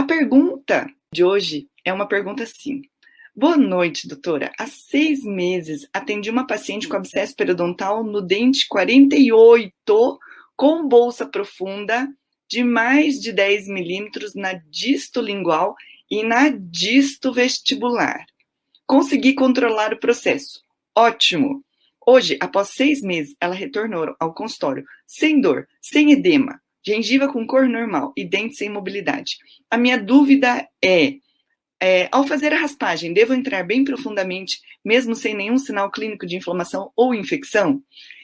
pergunta de hoje é uma pergunta assim. Boa noite, doutora. Há 6 meses atendi uma paciente com abscesso periodontal no dente 48, com bolsa profunda de mais de 10 milímetros na distolingual e na distovestibular. Consegui controlar o processo. Ótimo! Hoje, após 6 meses, ela retornou ao consultório sem dor, sem edema, gengiva com cor normal e dente sem mobilidade. A minha dúvida ao fazer a raspagem, devo entrar bem profundamente, mesmo sem nenhum sinal clínico de inflamação ou infecção?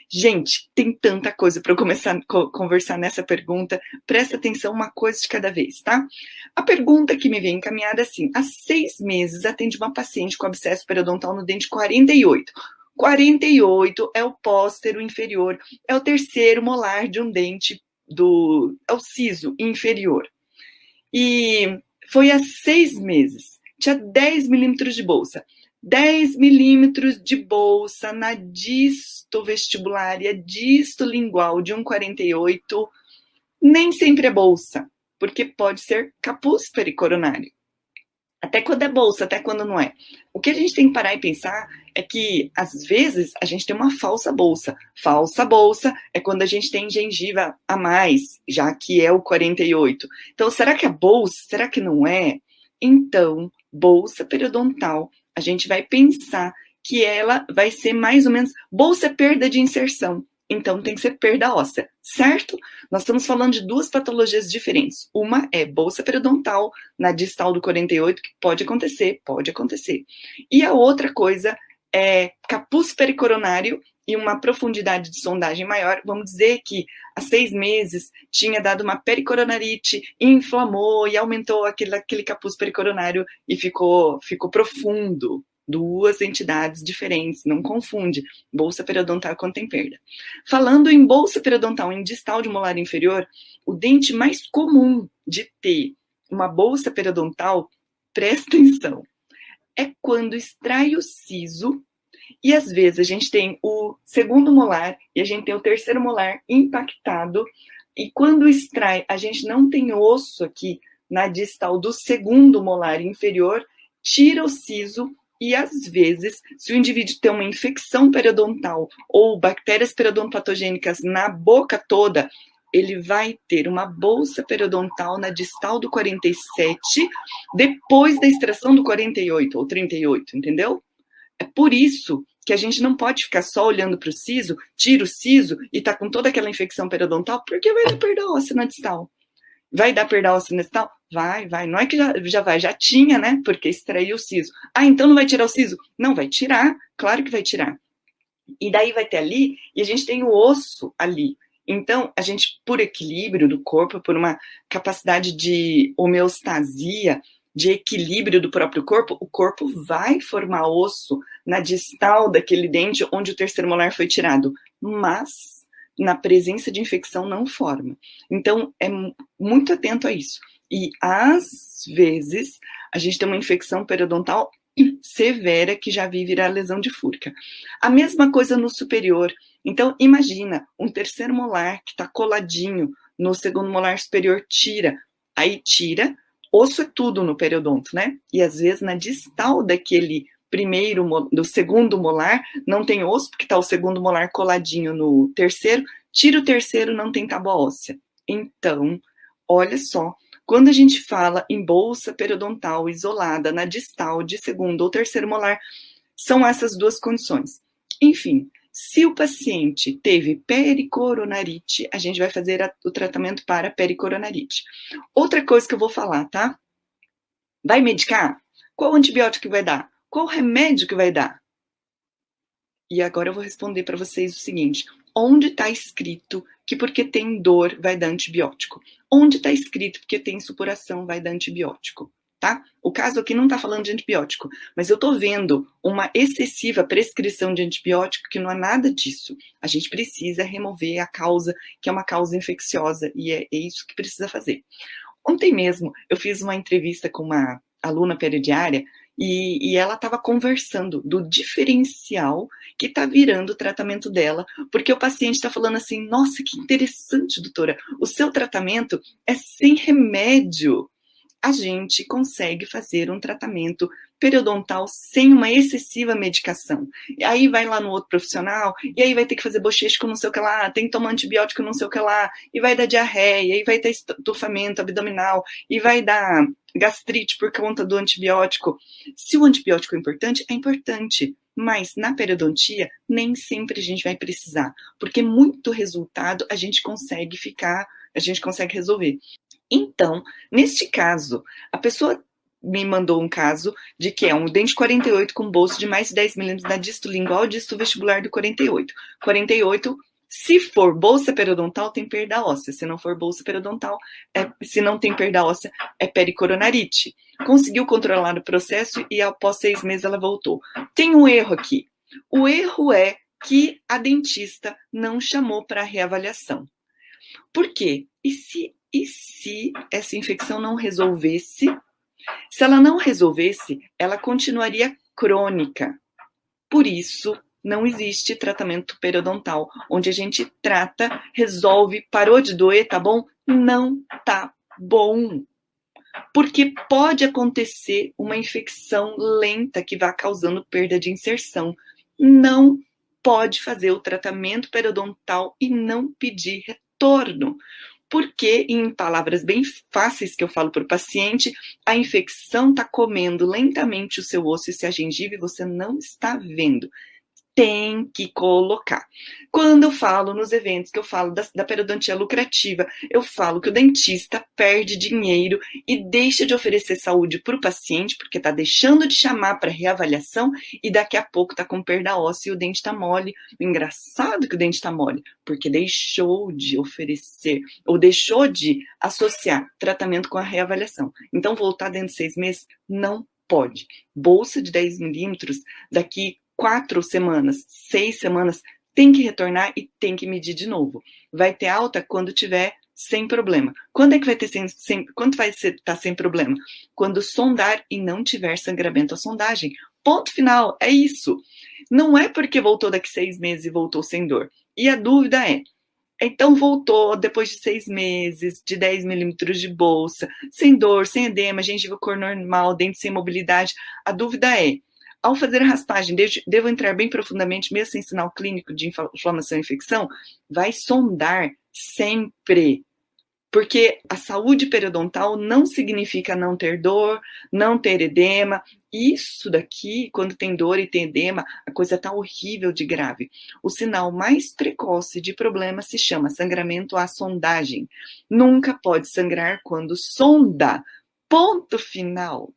Gente, tem tanta coisa para eu começar a conversar nessa pergunta. Presta atenção, uma coisa de cada vez, tá? A pergunta que me vem encaminhada é assim: há 6 meses atende uma paciente com abscesso periodontal no dente 48. 48 é o póstero inferior, é o terceiro molar de um dente é o siso inferior. E foi há 6 meses. Tinha 10 milímetros de bolsa. 10 milímetros de bolsa na distovestibular e a distolingual de 1,48. Nem sempre é bolsa, porque pode ser capuz pericoronário. Até quando é bolsa, até quando não é. O que a gente tem que parar e pensar é que, às vezes, a gente tem uma falsa bolsa. Falsa bolsa é quando a gente tem gengiva a mais, já que é o 48. Então, será que é bolsa? Será que não é? Então, bolsa periodontal, a gente vai pensar que ela vai ser mais ou menos... Bolsa é perda de inserção. Então, tem que ser perda óssea, certo? Nós estamos falando de 2 patologias diferentes. Uma é bolsa periodontal na distal do 48, que pode acontecer. E a outra coisa é capuz pericoronário e uma profundidade de sondagem maior. Vamos dizer que há 6 meses tinha dado uma pericoronarite, inflamou e aumentou aquele capuz pericoronário e ficou profundo. 2 entidades diferentes, não confunde bolsa periodontal quando tem perda. Falando em bolsa periodontal em distal de molar inferior, o dente mais comum de ter uma bolsa periodontal, presta atenção, é quando extrai o siso e às vezes a gente tem o segundo molar e a gente tem o terceiro molar impactado e quando extrai a gente não tem osso aqui na distal do segundo molar inferior, tira o siso. E, às vezes, se o indivíduo tem uma infecção periodontal ou bactérias periodontopatogênicas na boca toda, ele vai ter uma bolsa periodontal na distal do 47, depois da extração do 48 ou 38, entendeu? É por isso que a gente não pode ficar só olhando para o siso, tira o siso e tá com toda aquela infecção periodontal, porque vai dar perda óssea na distal. Vai dar perda óssea na distal? Vai. Não é que já tinha, né? Porque extraiu o siso. Ah, então não vai tirar o siso? Não, vai tirar. Claro que vai tirar. E daí vai ter ali, e a gente tem o osso ali. Então, a gente, por equilíbrio do corpo, por uma capacidade de homeostasia, de equilíbrio do próprio corpo, o corpo vai formar osso na distal daquele dente onde o terceiro molar foi tirado. Mas na presença de infecção não forma. Então, é muito atento a isso. E, às vezes, a gente tem uma infecção periodontal severa que já vai virar lesão de fúrica. A mesma coisa no superior. Então, imagina, um terceiro molar que está coladinho no segundo molar superior, tira. Aí tira, osso é tudo no periodonto, né? E, às vezes, na distal do segundo molar, não tem osso, porque está o segundo molar coladinho no terceiro, tira o terceiro, não tem tábua óssea. Então, olha só, quando a gente fala em bolsa periodontal isolada na distal de segundo ou terceiro molar, são essas 2 condições. Enfim, se o paciente teve pericoronarite, a gente vai fazer o tratamento para pericoronarite. Outra coisa que eu vou falar, tá? Vai medicar? Qual antibiótico que vai dar? Qual remédio que vai dar? E agora eu vou responder para vocês o seguinte: onde está escrito que porque tem dor vai dar antibiótico? Onde está escrito que porque tem supuração vai dar antibiótico? Tá? O caso aqui não está falando de antibiótico, mas eu estou vendo uma excessiva prescrição de antibiótico que não é nada disso. A gente precisa remover a causa, que é uma causa infecciosa, e é isso que precisa fazer. Ontem mesmo eu fiz uma entrevista com uma aluna peridiária e ela estava conversando do diferencial que está virando o tratamento dela, porque o paciente está falando assim: nossa, que interessante, doutora, o seu tratamento é sem remédio, a gente consegue fazer um tratamento periodontal sem uma excessiva medicação. E aí vai lá no outro profissional, e aí vai ter que fazer bochecho com não sei o que lá, tem que tomar antibiótico não sei o que lá, e vai dar diarreia, e vai ter estufamento abdominal, e vai dar gastrite por conta do antibiótico. Se o antibiótico é importante, mas na periodontia nem sempre a gente vai precisar, porque muito resultado a gente consegue resolver. Então, neste caso, a pessoa me mandou um caso de que é um dente 48 com bolso de mais de 10 milímetros na disto lingual, disto vestibular do 48. 48, se for bolsa periodontal, tem perda óssea. Se não for bolsa periodontal, se não tem perda óssea, é pericoronarite. Conseguiu controlar o processo e após 6 meses ela voltou. Tem um erro aqui. O erro é que a dentista não chamou para reavaliação. Por quê? E se essa infecção não resolvesse? Se ela não resolvesse, ela continuaria crônica. Por isso, não existe tratamento periodontal, onde a gente trata, resolve, parou de doer, tá bom? Não tá bom. Porque pode acontecer uma infecção lenta que vá causando perda de inserção. Não pode fazer o tratamento periodontal e não pedir retorno. Porque, em palavras bem fáceis que eu falo para o paciente, a infecção está comendo lentamente o seu osso e se a gengiva você não está vendo. Tem que colocar. Quando eu falo nos eventos, que eu falo da periodontia lucrativa, eu falo que o dentista perde dinheiro e deixa de oferecer saúde para o paciente, porque está deixando de chamar para reavaliação e daqui a pouco está com perda óssea e o dente está mole. Engraçado que o dente está mole, porque deixou de oferecer, ou deixou de associar tratamento com a reavaliação. Então, voltar dentro de 6 meses, não pode. Bolsa de 10 milímetros, daqui 4 semanas, 6 semanas, tem que retornar e tem que medir de novo. Vai ter alta quando tiver sem problema. Quando é que vai ter quando vai estar sem problema? Quando sondar e não tiver sangramento à sondagem. Ponto final, é isso. Não é porque voltou daqui 6 meses e voltou sem dor. E a dúvida é, então voltou depois de 6 meses, de 10 milímetros de bolsa, sem dor, sem edema, gengiva cor normal, dente sem mobilidade. A dúvida é, ao fazer a raspagem, devo entrar bem profundamente, mesmo sem sinal clínico de inflamação e infecção? Vai sondar sempre. Porque a saúde periodontal não significa não ter dor, não ter edema. Isso daqui, quando tem dor e tem edema, a coisa está horrível de grave. O sinal mais precoce de problema se chama sangramento à sondagem. Nunca pode sangrar quando sonda. Ponto final.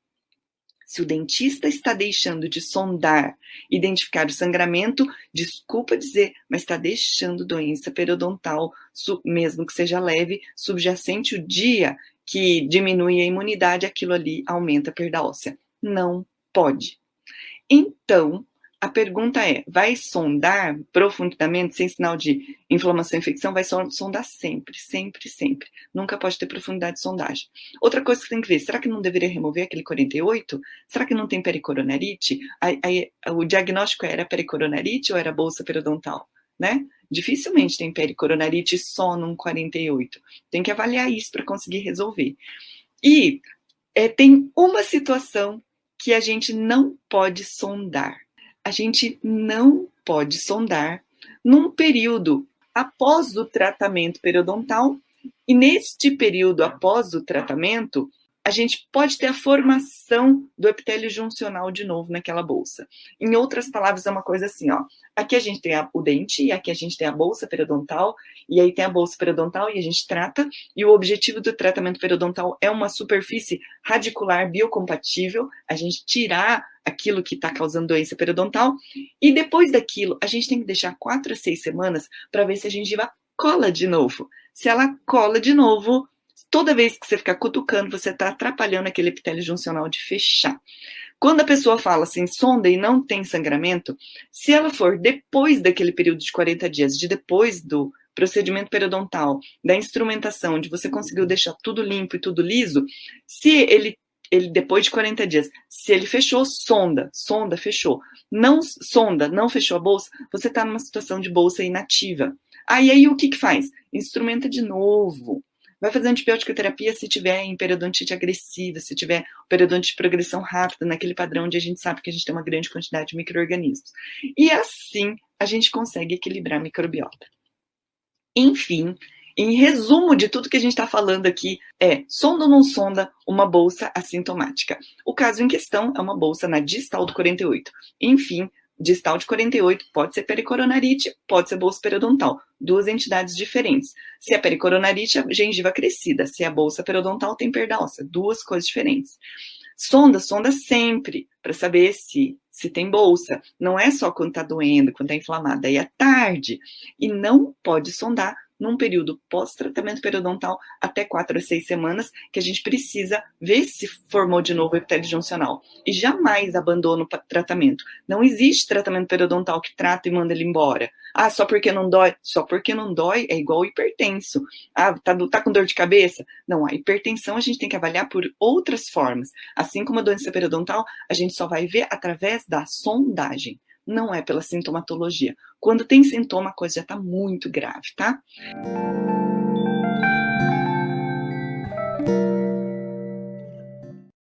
Se o dentista está deixando de sondar, identificar o sangramento, desculpa dizer, mas está deixando doença periodontal, mesmo que seja leve, subjacente o dia que diminui a imunidade, aquilo ali aumenta a perda óssea. Não pode. Então, a pergunta é, vai sondar profundamente, sem sinal de inflamação e infecção? Vai sondar sempre, sempre, sempre. Nunca pode ter profundidade de sondagem. Outra coisa que você tem que ver, será que não deveria remover aquele 48? Será que não tem pericoronarite? O diagnóstico era pericoronarite ou era bolsa periodontal? Né? Dificilmente tem pericoronarite só num 48. Tem que avaliar isso para conseguir resolver. E tem uma situação que a gente não pode sondar. A gente não pode sondar num período após o tratamento periodontal, e neste período após o tratamento, a gente pode ter a formação do epitélio juncional de novo naquela bolsa. Em outras palavras, é uma coisa assim, ó. Aqui a gente tem o dente, e aqui a gente tem a bolsa periodontal, e aí tem a bolsa periodontal e a gente trata, e o objetivo do tratamento periodontal é uma superfície radicular biocompatível, a gente tirar aquilo que está causando doença periodontal, e depois daquilo, a gente tem que deixar 4 a 6 semanas para ver se a gengiva cola de novo. Se ela cola de novo, toda vez que você ficar cutucando, você está atrapalhando aquele epitélio juncional de fechar. Quando a pessoa fala assim, sonda e não tem sangramento, se ela for depois daquele período de 40 dias, depois do procedimento periodontal, da instrumentação, de você conseguiu deixar tudo limpo e tudo liso, se ele depois de 40 dias, se ele fechou, sonda, fechou. Não sonda, não fechou a bolsa, você está numa situação de bolsa inativa. Aí o que faz? Instrumenta de novo. Vai fazer antibiótico terapia se tiver em periodontite agressiva, se tiver periodontite de progressão rápida, naquele padrão onde a gente sabe que a gente tem uma grande quantidade de micro-organismos. E assim a gente consegue equilibrar a microbiota. Enfim, em resumo de tudo que a gente está falando aqui, sonda ou não sonda uma bolsa assintomática? O caso em questão é uma bolsa na distal do 48. Enfim, distal de 48 pode ser pericoronarite, pode ser bolsa periodontal. Duas entidades diferentes. Se é pericoronarite, a gengiva crescida. Se é bolsa periodontal, tem perda óssea. Duas coisas diferentes. Sonda sempre, para saber se tem bolsa. Não é só quando está doendo, quando está inflamada, aí é tarde. E não pode sondar num período pós-tratamento periodontal até 4 a 6 semanas, que a gente precisa ver se formou de novo o epitélio juncional. E jamais abandona o tratamento. Não existe tratamento periodontal que trata e manda ele embora. Ah, só porque não dói? Só porque não dói é igual hipertenso. Ah, tá com dor de cabeça? Não, a hipertensão a gente tem que avaliar por outras formas. Assim como a doença periodontal, a gente só vai ver através da sondagem. Não é pela sintomatologia. Quando tem sintoma, a coisa já está muito grave, tá?